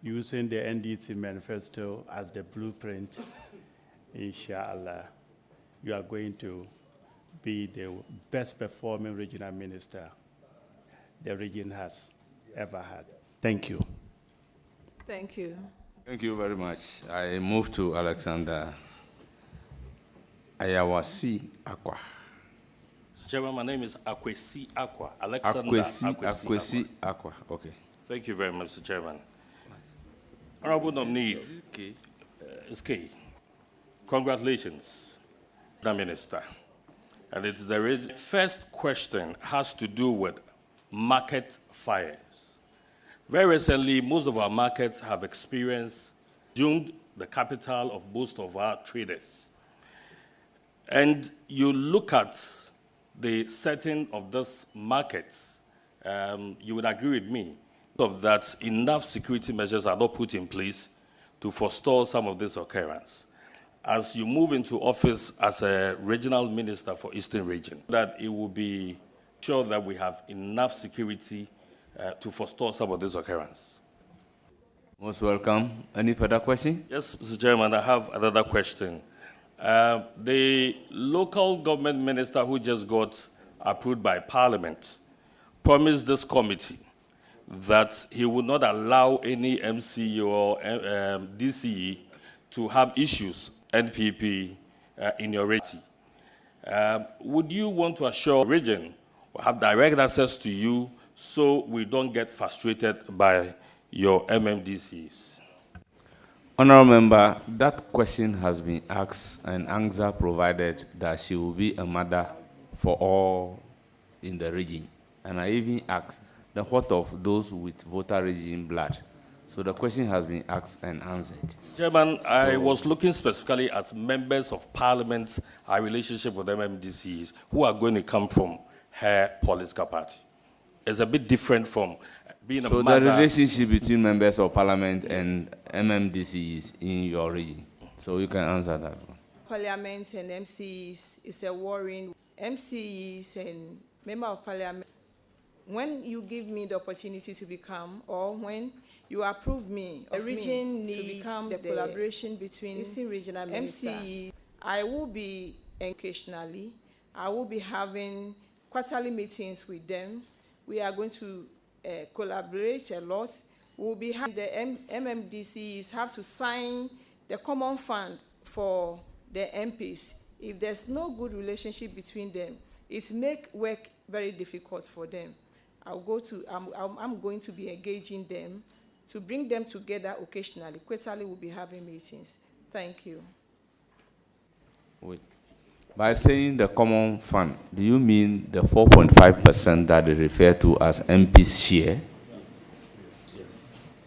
using the NDC manifesto as the blueprint, inshallah, you are going to be the best performing regional minister the region has ever had. Thank you. Thank you. Thank you very much. I move to Alexander Awatey Akwa. Chairman, my name is Akosua Awatey. Alexander Akosua Awatey. Okay. Thank you very much, Mr. Chairman. Honorable nominee, SK, congratulations, Prime Minister. And it's the first question has to do with market fires. Very recently, most of our markets have experienced doomed the capital of most of our traders. And you look at the setting of this market, you would agree with me that enough security measures are not put in place to forestall some of this occurrence. As you move into office as a regional minister for Eastern Region, that it will be sure that we have enough security to forestall some of this occurrence. Most welcome. Any further question? Yes, Mr. Chairman, I have another question. The local government minister who just got approved by Parliament promised this committee that he would not allow any MCE or DCE to have issues, NPP, in your region. Would you want to assure the region will have direct access to you so we don't get frustrated by your MMDCs? Honourable Member, that question has been asked and answer provided that she will be a mother for all in the region. And I even asked, the what of those with voter regime blood? So the question has been asked and answered. Chairman, I was looking specifically at members of Parliament, our relationship with MMDCs, who are going to come from her political party. It's a bit different from being a mother. So the relationship between members of Parliament and MMDCs in your region. So you can answer that one. Parliament and MCs is a warring. MCs and members of Parliament, when you give me the opportunity to become, or when you approve me, the region needs to become the collaboration between Eastern Regional MCE. I will be occasionally, I will be having quarterly meetings with them. We are going to collaborate a lot. We'll be having the MMDCs have to sign the common fund for the MPs. If there's no good relationship between them, it makes work very difficult for them. I'm going to be engaging them to bring them together occasionally. Quarterly, we'll be having meetings. Thank you. Wait. By saying the common fund, do you mean the 4.5% that they refer to as MP's share?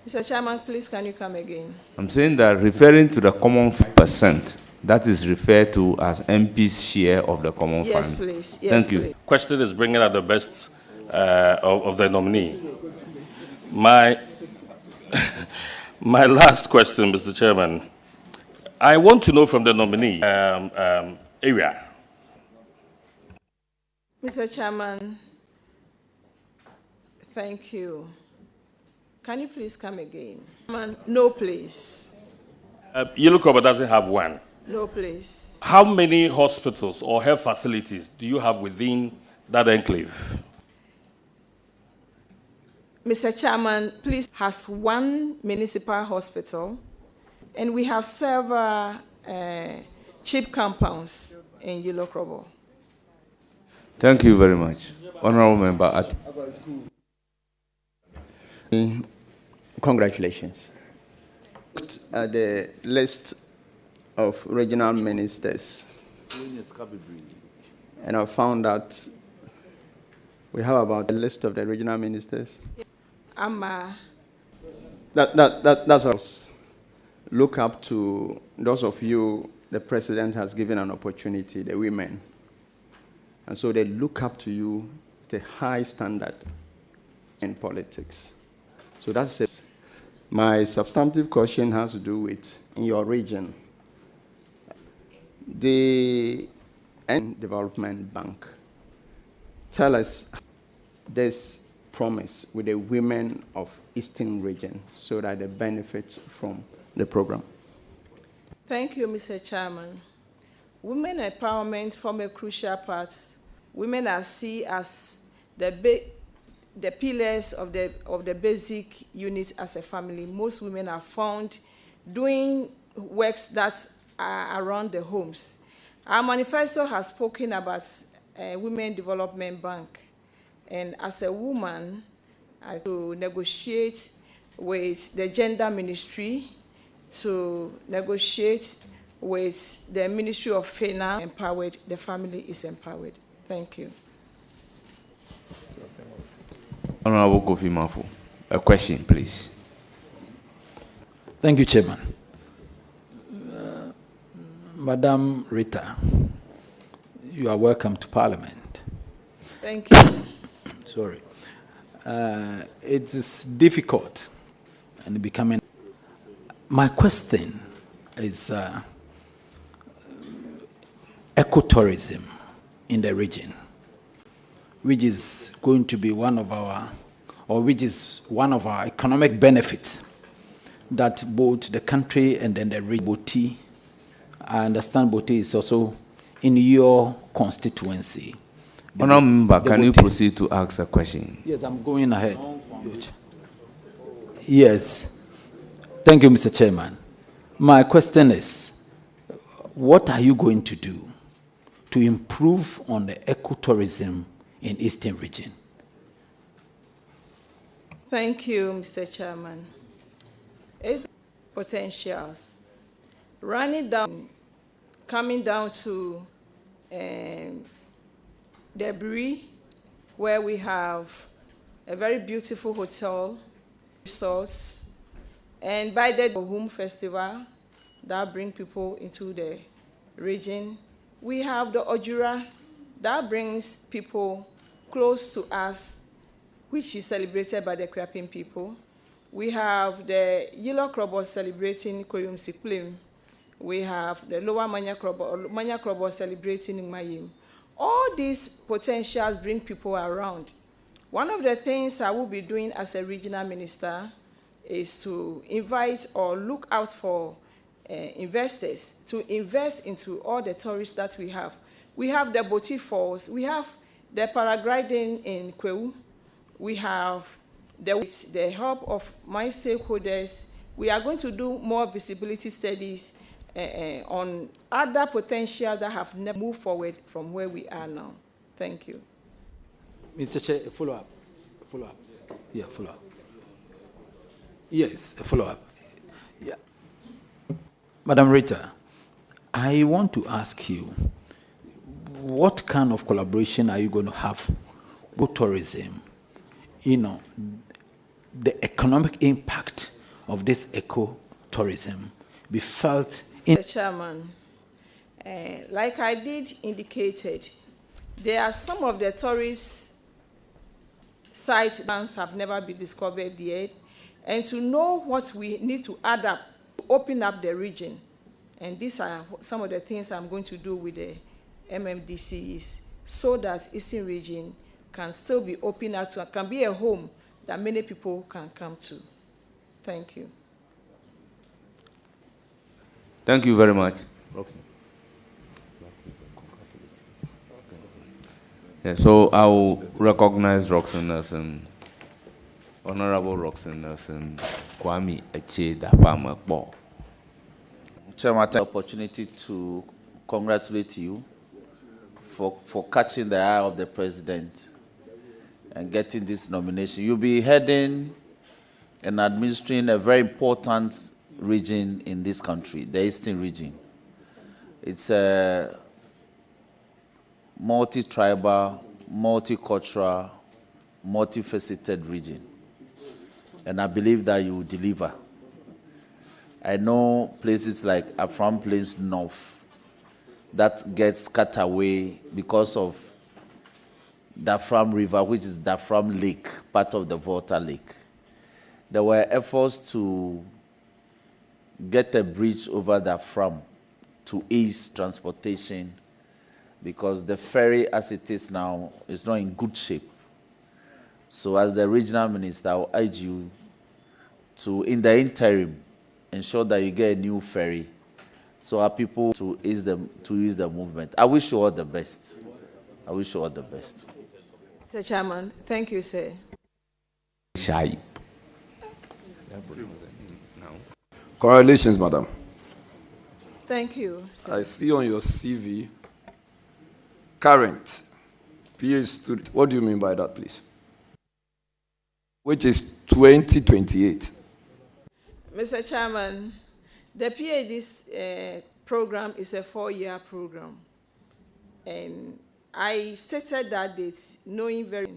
Mr. Chairman, please, can you come again? I'm saying that referring to the common percent, that is referred to as MP's share of the common fund. Yes, please. Yes, Thank you. Please. Question is bringing out the best of the nominee. My last question, Mr. Chairman. I want to know from the nominee area. Mr. Chairman, thank you. Can you please come again? No, please. Yellow Cover doesn't have one. No, please. How many hospitals or health facilities do you have within that enclave? Mr. Chairman, please has one municipal hospital, and we have several cheap compounds in Yellow Cover. Thank you very much. Honorable Member. Congratulations. The list of regional ministers, and I found out we have about a list of the regional ministers. That's us. Look up to those of you the president has given an opportunity, the women. And so they look up to you, the high standard in politics. So that's it. My substantive question has to do with, in your region, the Development Bank. Tell us, there's promise with the women of Eastern region so that they benefit from the program? Thank you, Mr. Chairman. Women empowerment form a crucial part. Women are seen as the pillars of the basic unit as a family. Most women are found doing works that are around the homes. Our manifesto has spoken about Women Development Bank. And as a woman, I to negotiate with the Gender Ministry, to negotiate with the Ministry of Finance. Empowered, the family is empowered. Thank you. Honorable Kofi Mafo, a question, please. Thank you, Chairman. Madam Rita, you are welcome to Parliament. Thank you. Sorry. It is difficult and becoming. My question is ecotourism in the region, which is going to be one of our economic benefits that both the country and then the region. Boti, I understand Boti is also in your constituency. Honorable Member, can you proceed to ask a question? Yes, I'm going ahead. Yes. Thank you, Mr. Chairman. My question is, what are you going to do to improve on the ecotourism in Eastern region? Thank you, Mr. Chairman. Potentials. Coming down to Debris, where we have a very beautiful hotel, resorts, and by the Home Festival that bring people into the region. We have the Ojura that brings people close to us, which is celebrated by the Kriapin people. We have the Yellow Krobo celebrating Koyum Siklim. We have the Lower Manya Krobo celebrating Mayim. All these potentials bring people around. One of the things I will be doing as a regional minister is to invite or look out for investors to invest into all the tourists that we have. We have the Boti Falls, we have the paragliding in Kwewu, we have the help of my stakeholders. We are going to do more visibility studies on other potential that have never moved forward from where we are now. Thank you. Mr. Chair, a follow-up. Follow-up. Yeah, follow-up. Yes, a follow-up. Yeah. Madam Rita, I want to ask you, what kind of collaboration are you going to have with tourism? You know, the economic impact of this eco-tourism be felt in... Mr. Chairman, like I did indicated, there are some of the tourist sites that have never been discovered yet, and to know what we need to add up, open up the region. And these are some of the things I'm going to do with the MMDCs so that Eastern region can still be open up to, can be a home that many people can come to. Thank you. Thank you very much. Yeah, so I will recognize Roxanne Nelson, Honorable Roxanne Nelson, Kwame Eche Dapama Bo. Chairman, I take the opportunity to congratulate you for catching the eye of the president and getting this nomination. You'll be heading and administering a very important region in this country, the Eastern region. It's a multi-tribal, multicultural, multifaceted region. And I believe that you will deliver. I know places like Afram Plains North that gets cut away because of Dafram River, which is Dafram Lake, part of the Volta Lake. There were efforts to get a bridge over Dafram to ease transportation because the ferry as it is now is not in good shape. So as the regional minister, I will urge you to, in the interim, ensure that you get a new ferry so our people to use the movement. I wish you all the best. I wish you all the best. Mr. Chairman, thank you, sir. Shaib. Congratulations, madam. Thank you, sir. I see on your CV, current PhD student. What do you mean by that, please? Which is 2028. Mr. Chairman, the PhD program is a 4-year program. And I stated that date knowing very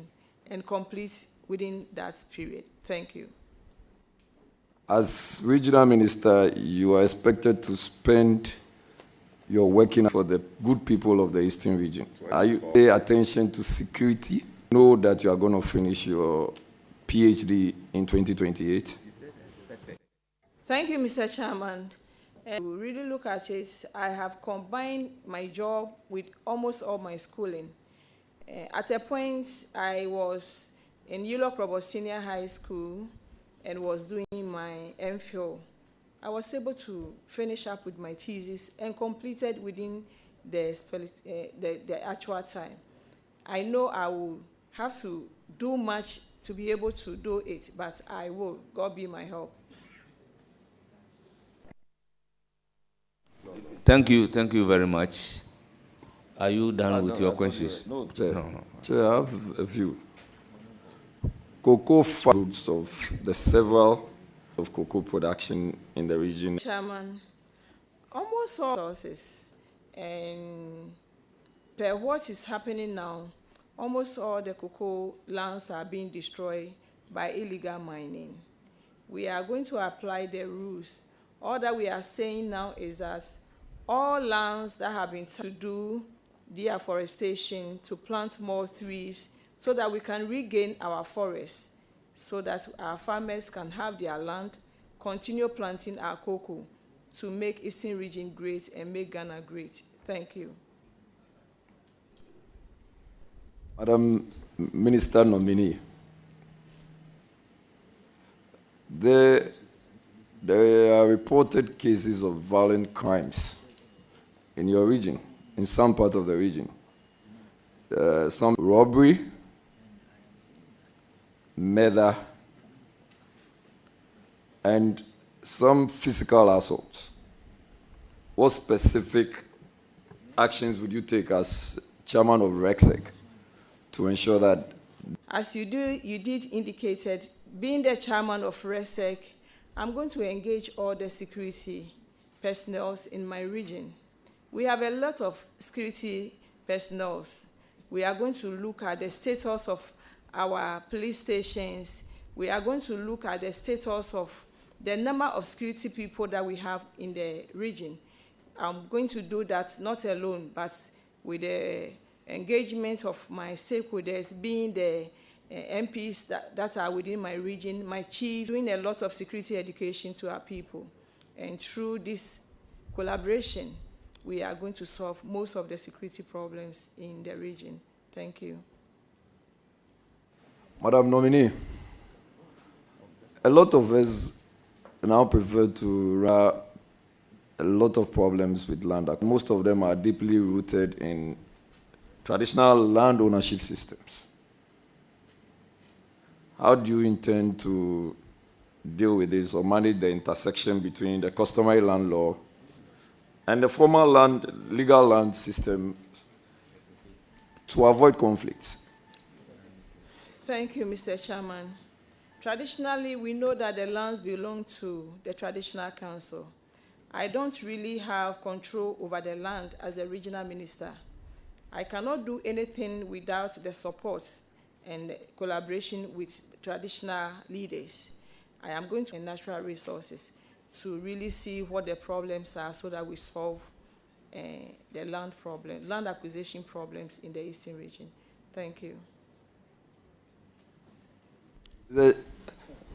and complete within that period. Thank you. As regional minister, you are expected to spend your working for the good people of the Eastern region. Are you pay attention to security? Know that you are going to finish your PhD in 2028. Thank you, Mr. Chairman. And we really look at it. I have combined my job with almost all my schooling. At a point, I was in Yulok Roberts Senior High School and was doing my MPhil. I was able to finish up with my thesis and completed within the actual time. I know I will have to do much to be able to do it, but I will. God be my help. Thank you very much. Are you done with your questions? No, Chair. Chair, I have a few. Cocoa fruits of the several of cocoa production in the region. Chairman, almost all sources, and per what is happening now, almost all the cocoa lands are being destroyed by illegal mining. We are going to apply the rules. All that we are saying now is that all lands that have been to do deforestation, to plant more trees, so that we can regain our forests, so that our farmers can have their land, continue planting our cocoa to make Eastern region great and make Ghana great. Thank you. Madam Minister nominee, there are reported cases of violent crimes in your region, in some part of the region. Some robbery, murder, and some physical assaults. What specific actions would you take as chairman of RECSEC to ensure that? As you did indicated, being the chairman of RECSEC, I'm going to engage all the security personnel in my region. We have a lot of security personnel. We are going to look at the status of our police stations. We are going to look at the status of the number of security people that we have in the region. I'm going to do that not alone, but with the engagement of my stakeholders, being the MPs that are within my region, my chief, doing a lot of security education to our people. And through this collaboration, we are going to solve most of the security problems in the region. Thank you. Madam Nominee, a lot of us now prefer to run a lot of problems with land. Most of them are deeply rooted in traditional land ownership systems. How do you intend to deal with this or manage the intersection between the customary land law and the formal legal land system to avoid conflicts? Thank you, Mr. Chairman. Traditionally, we know that the lands belong to the traditional council. I don't really have control over the land as the regional minister. I cannot do anything without the support and collaboration with traditional leaders. I am going to natural resources to really see what the problems are so that we solve the land acquisition problems in the Eastern region. Thank you.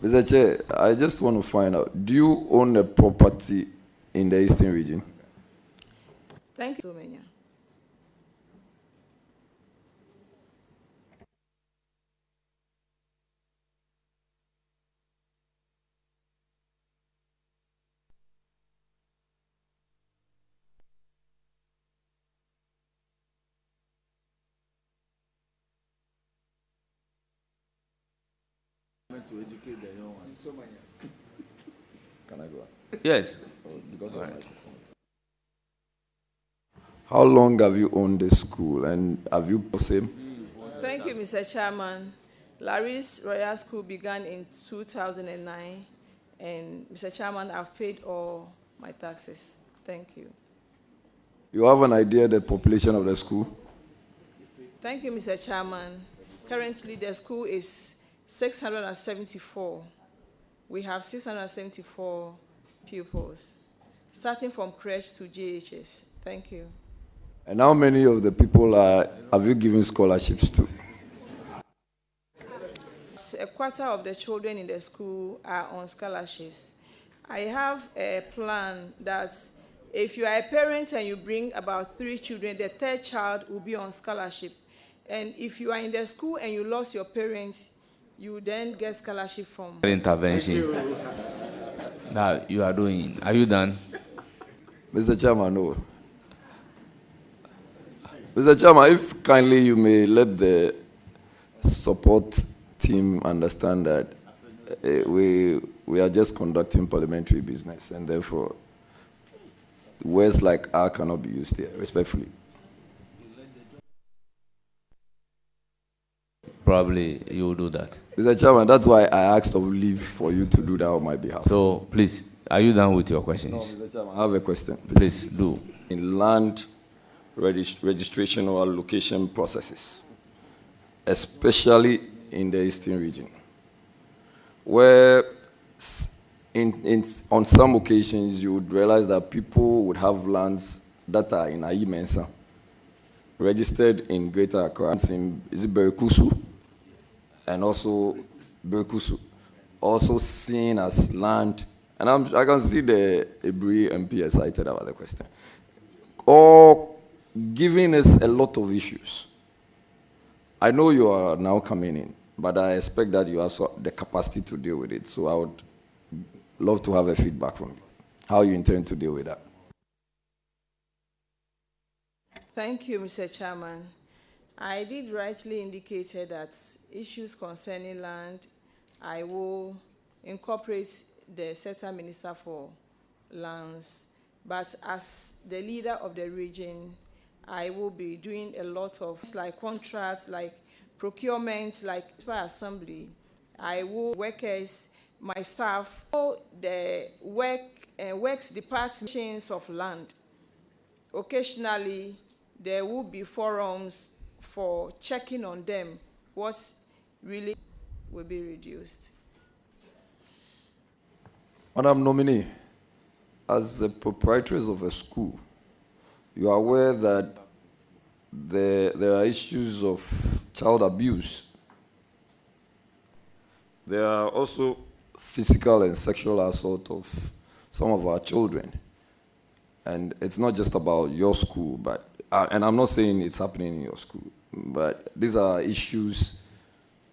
Mr. Chair, I just want to find out, do you own a property in the Eastern region? Thank you so much. to educate the young ones. Can I go? Yes. Because of my... How long have you owned the school, and have you the same? Thank you, Mr. Chairman. Larry's Royal School began in 2009, and Mr. Chairman, I've paid all my taxes. Thank you. You have an idea the population of the school? Thank you, Mr. Chairman. Currently, the school is 674. We have 674 pupils, starting from crèche to JHS. Thank you. And how many of the people have you given scholarships to? A quarter of the children in the school are on scholarships. I have a plan that if you are a parent and you bring about 3 children, the 3rd child will be on scholarship. And if you are in the school and you lost your parents, you then get scholarship from... Intervention that you are doing. Are you done? Mr. Chairman, no. Mr. Chairman, if kindly you may let the support team understand that we are just conducting parliamentary business, and therefore words like "are" cannot be used here, respectfully. Probably you will do that. Mr. Chairman, that's why I asked of leave for you to do that on my behalf. So please, are you done with your questions? No, Mr. Chairman, I have a question. Please do. In land registration or allocation processes, especially in the Eastern region, where on some occasions you would realize that people would have lands that are in Ayi Mensa, registered in Greater Accra, is it Berikusu? And also Berikusu, also seen as land, and I can see the Ebri MP excited about the question, or giving us a lot of issues. I know you are now coming in, but I expect that you have the capacity to deal with it. So I would love to have a feedback from you, how you intend to deal with that. Thank you, Mr. Chairman. I did rightly indicate that issues concerning land, I will incorporate the Sector Minister for Lands. But as the leader of the region, I will be doing a lot of like contracts, like procurement, like assembly. I will workers, my staff, the works departments of land. Occasionally, there will be forums for checking on them, what really will be reduced. Madam Nominee, as the proprietress of a school, you are aware that there are issues of child abuse. There are also physical and sexual assault of some of our children. And it's not just about your school, but and I'm not saying it's happening in your school, but these are issues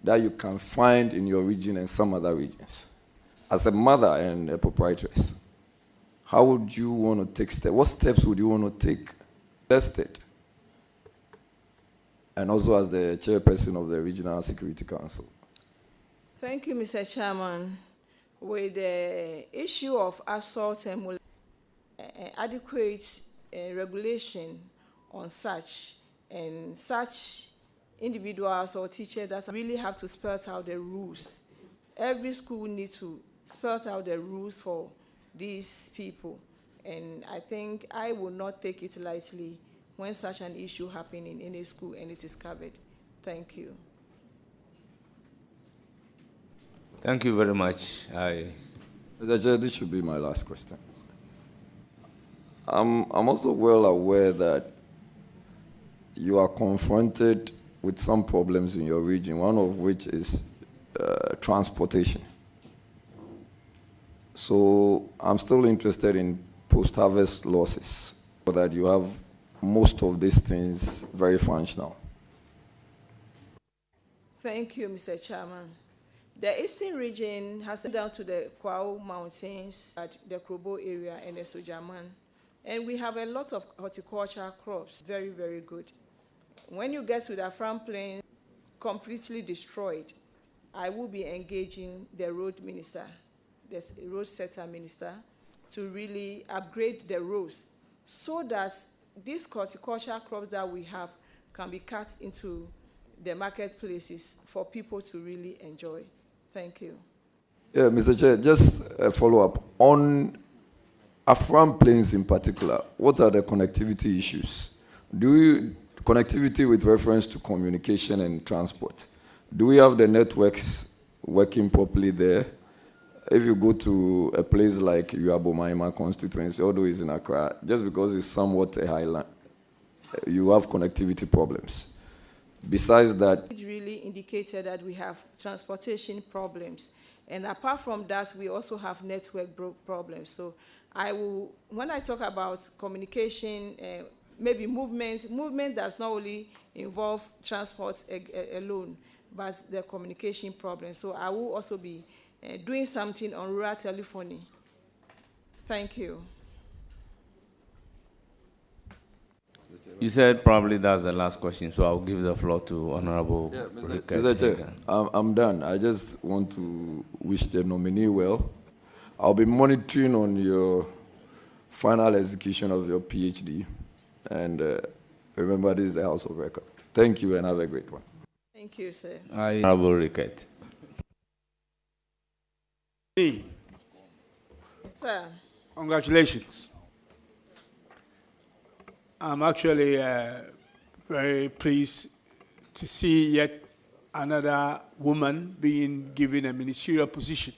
that you can find in your region and some other regions. As a mother and a proprietress, how would you want to take steps? What steps would you want to take? Tested. And also as the chairperson of the Regional Security Council. Thank you, Mr. Chairman. With the issue of assault and adequate regulation on such, and such individuals or teachers that really have to spell out the rules. Every school needs to spell out the rules for these people. And I think I will not take it lightly when such an issue happens in any school and it is covered. Thank you. Thank you very much. Mr. Chair, this should be my last question. I'm also well aware that you are confronted with some problems in your region, one of which is transportation. So I'm still interested in post-harvest losses, so that you have most of these things very functional. Thank you, Mr. Chairman. The eastern region has come down to the Kwao Mountains at the Krobo area and the Sojaman. And we have a lot of horticultural crops, very, very good. When you get to the Afram Plain, completely destroyed. I will be engaging the road minister, the road sector minister, to really upgrade the roads so that these horticultural crops that we have can be cut into the marketplaces for people to really enjoy. Thank you. Yeah, Mr. Chair, just a follow-up. On Afram Plains in particular, what are the connectivity issues? Connectivity with reference to communication and transport, do we have the networks working properly there? If you go to a place like Uabomaima constituency, although it's in Accra, just because it's somewhat a highland, you have connectivity problems. Besides that, It really indicated that we have transportation problems. And apart from that, we also have network problems. So when I talk about communication, maybe movement does not only involve transport alone, but the communication problems. So I will also be doing something on rural telephony. Thank you. You said probably that's the last question, so I'll give the floor to Honorable Mr. Chair, I'm done. I just want to wish the nominee well. I'll be monitoring on your final execution of your PhD. And remember, this is the House of Record. Thank you and have a great one. Thank you, sir. Honorable Rickett. Sir. Congratulations. I'm actually very pleased to see yet another woman being given a ministerial position.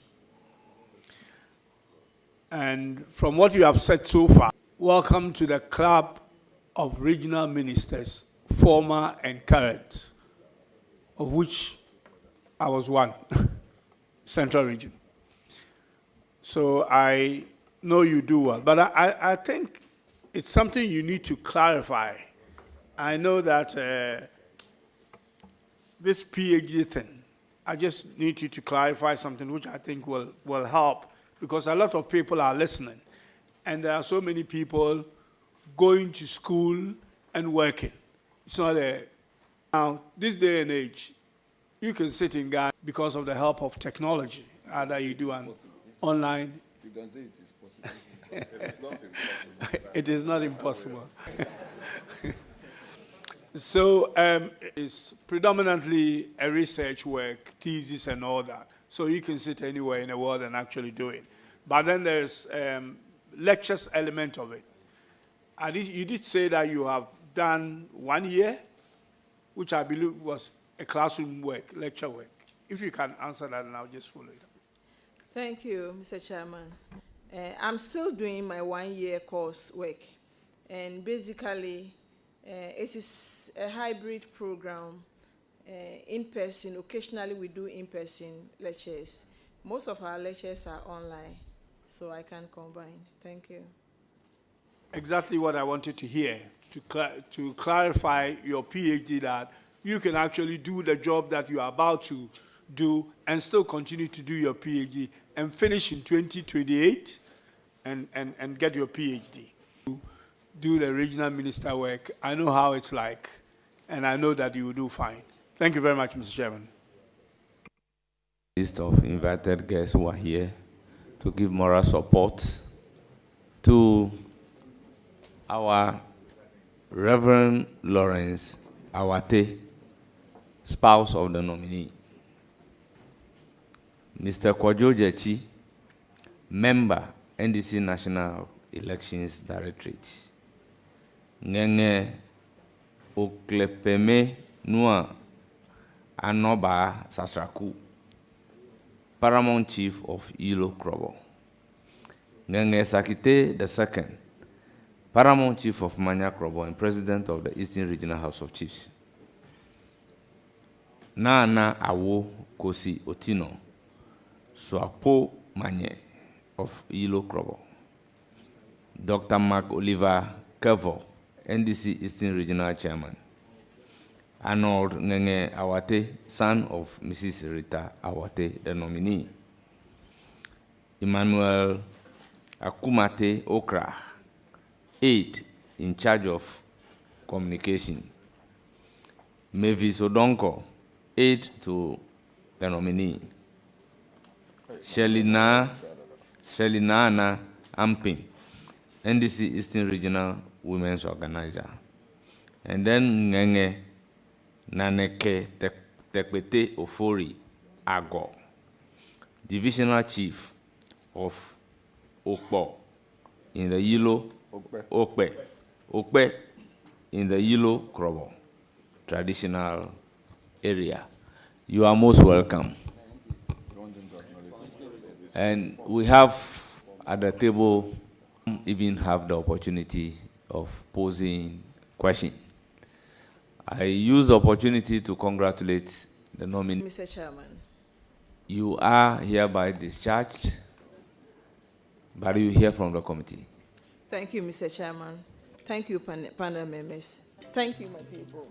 And from what you have said so far, welcome to the club of regional ministers, former and current, of which I was one, Central Region. So I know you do well, but I think it's something you need to clarify. I know that this PhD thing, I just need you to clarify something which I think will help, because a lot of people are listening, and there are so many people going to school and working. It's not a... Now, this day and age, you can sit in Ghana because of the help of technology. Either you do an online... You can say it is possible. It is not impossible. So it's predominantly a research work, thesis and all that. So you can sit anywhere in the world and actually do it. But then there's lectures element of it. You did say that you have done 1 year, which I believe was a classroom work, lecture work. If you can answer that, and I'll just follow it up. Thank you, Mr. Chairman. I'm still doing my 1 year course work. And basically, it is a hybrid program, in person. Occasionally, we do in-person lectures. Most of our lectures are online, so I can combine. Thank you. Exactly what I wanted to hear, to clarify your PhD, that you can actually do the job that you are about to do and still continue to do your PhD and finish in 2028 and get your PhD. Do the regional minister work. I know how it's like, and I know that you will do fine. Thank you very much, Mr. Chairman. List of invited guests who are here to give moral support to our Reverend Lawrence Awatey, spouse of the nominee. Mr. Kwajo Jechi, member, NDC National Elections Directorate. Ngenge Oklepeme Nua Anoba Sasraku, Paramount Chief of Ilo Krobo. Ngenge Sakite II, Paramount Chief of Manya Krobo and President of the Eastern Regional House of Chiefs. Nana Awo Kosi Otino, Swapo Manye of Ilo Krobo. Dr. Mark Oliver Kevo, NDC Eastern Regional Chairman. Arnold Ngenge Awatey, son of Mrs. Rita Akosua, the nominee. Emmanuel Akumate Okra, aide in charge of communication. Mavis Odonko, aide to the nominee. Shelina Ampim, NDC Eastern Regional Women's Organizer. And then Ngenge Naneke Tekwete Ofori Ago, Divisional Chief of Okpo in the Yilo Okpe in the Yilo Krobo traditional area. You are most welcome. And we have at the table even have the opportunity of posing questions. I use the opportunity to congratulate the nominee. Mr. Chairman. You are hereby discharged, but you hear from the committee. Thank you, Mr. Chairman. Thank you, panel members. Thank you, my people.